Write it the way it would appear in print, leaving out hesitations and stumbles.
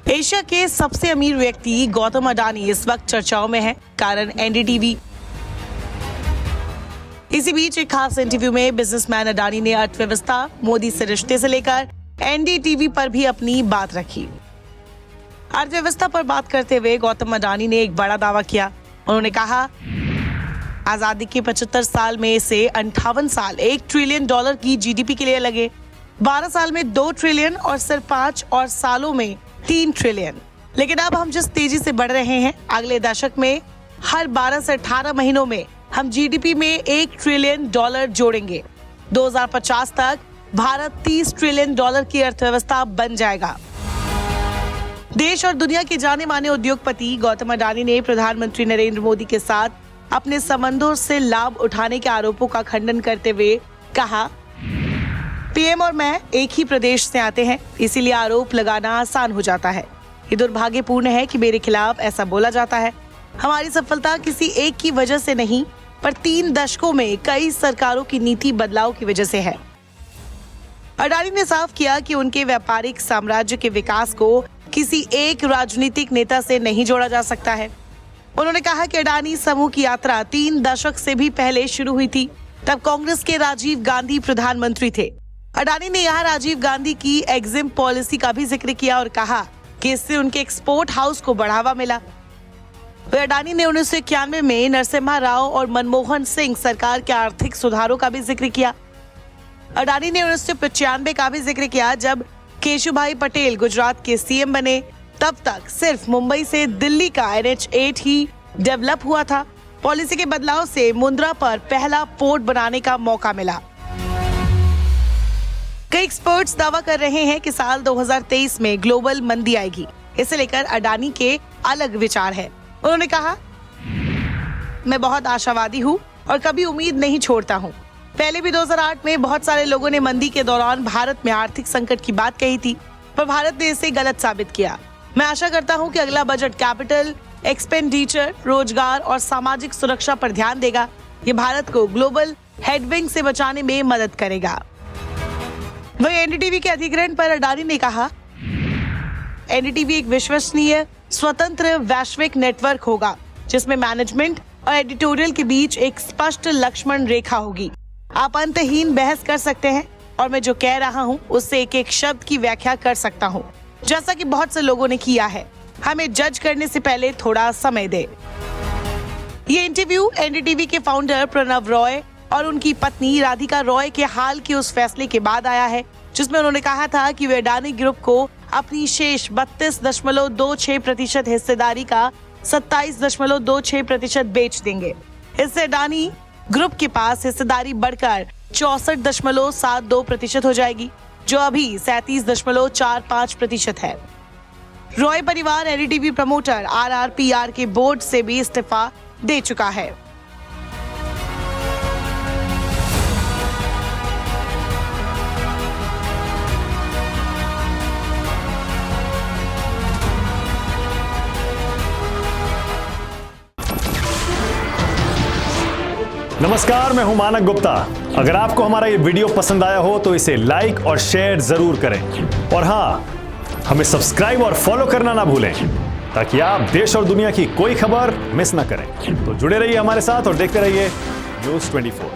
Asia के सबसे अमीर व्यक्ति गौतम अडानी इस वक्त चर्चाओं में है, कारण एनडीटीवी। इसी बीच एक खास इंटरव्यू में बिजनेसमैन अडानी ने अर्थव्यवस्था, मोदी से रिश्ते से लेकर एनडीटीवी पर भी अपनी बात रखी। अर्थव्यवस्था पर बात करते हुए गौतम अडानी ने एक बड़ा दावा किया। उन्होंने कहा, आजादी के 75 साल में से 58 साल $1 ट्रिलियन की जीडीपी के लिए लगे, 12 साल में 2 ट्रिलियन और सिर्फ 5 और सालों में 3 ट्रिलियन। लेकिन अब हम जिस तेजी से बढ़ रहे हैं, अगले दशक में हर 12 से 18 महीनों में हम जीडीपी में $1 ट्रिलियन जोड़ेंगे। 2050 तक भारत $30 ट्रिलियन की अर्थव्यवस्था बन जाएगा। देश और दुनिया के जाने माने उद्योगपति गौतम अडानी ने प्रधानमंत्री नरेंद्र मोदी के साथ अपने संबंधों से लाभ उठाने के आरोपों का खंडन करते हुए कहा, पीएम और मैं एक ही प्रदेश से आते हैं, इसीलिए आरोप लगाना आसान हो जाता है। ये दुर्भाग्यपूर्ण है कि मेरे खिलाफ ऐसा बोला जाता है। हमारी सफलता किसी एक की वजह से नहीं, पर 3 दशकों में कई सरकारों की नीति बदलाव की वजह से है। अडानी ने साफ किया कि उनके व्यापारिक साम्राज्य के विकास को किसी एक राजनीतिक नेता से नहीं जोड़ा जा सकता है। उन्होंने कहा कि अडानी समूह की यात्रा 3 दशक से भी पहले शुरू हुई थी, तब कांग्रेस के राजीव गांधी प्रधानमंत्री थे। अडानी ने यहाँ राजीव गांधी की एग्जिम पॉलिसी का भी जिक्र किया और कहा कि इससे उनके एक्सपोर्ट हाउस को बढ़ावा मिला। अडानी ने 1991 में नरसिम्हा राव और मनमोहन सिंह सरकार के आर्थिक सुधारों का भी जिक्र किया। अडानी ने 1995 का भी जिक्र किया, जब केशुभाई पटेल गुजरात के सीएम बने। तब तक सिर्फ मुंबई से दिल्ली का NH8 ही डेवलप हुआ था। पॉलिसी के बदलाव से मुंद्रा पर पहला पोर्ट बनाने का मौका मिला। कई एक्सपर्ट्स दावा कर रहे हैं कि साल 2023 में ग्लोबल मंदी आएगी। इसे लेकर अडानी के अलग विचार है। उन्होंने कहा, मैं बहुत आशावादी हूँ और कभी उम्मीद नहीं छोड़ता हूँ। पहले भी 2008 में बहुत सारे लोगों ने मंदी के दौरान भारत में आर्थिक संकट की बात कही थी, पर भारत ने इसे गलत साबित किया। मैं आशा करता हूं कि अगला बजट कैपिटल एक्सपेंडिचर, रोजगार और सामाजिक सुरक्षा पर ध्यान देगा। ये भारत को ग्लोबल हेडविंड से बचाने में मदद करेगा। वहीं एनडीटीवी के अधिग्रहण पर अडानी ने कहा, एनडीटीवी एक विश्वसनीय, स्वतंत्र वैश्विक नेटवर्क होगा, जिसमें मैनेजमेंट और एडिटोरियल के बीच एक स्पष्ट लक्ष्मण रेखा होगी। आप अंतहीन बहस कर सकते हैं और मैं जो कह रहा हूं उससे एक एक शब्द की व्याख्या कर सकता हूं, जैसा कि बहुत से लोगों ने किया है। हमें जज करने से पहले थोड़ा समय दे। ये इंटरव्यू एनडीटीवी के फाउंडर प्रणव रॉय और उनकी पत्नी राधिका रॉय के हाल के उस फैसले के बाद आया है, जिसमें उन्होंने कहा था कि वे अडानी ग्रुप को अपनी शेष 32.26% हिस्सेदारी का 27.26% बेच देंगे। इससे अडानी ग्रुप के पास हिस्सेदारी बढ़कर 64.72% हो जाएगी, जो अभी 37.45% है। रॉय परिवार एनडीटीवी प्रमोटर RRPR के बोर्ड से भी इस्तीफा दे चुका है। नमस्कार, मैं हूं मानक गुप्ता। अगर आपको हमारा ये वीडियो पसंद आया हो तो इसे लाइक और शेयर जरूर करें, और हाँ, हमें सब्सक्राइब और फॉलो करना ना भूलें, ताकि आप देश और दुनिया की कोई खबर मिस ना करें। तो जुड़े रहिए हमारे साथ और देखते रहिए News 24।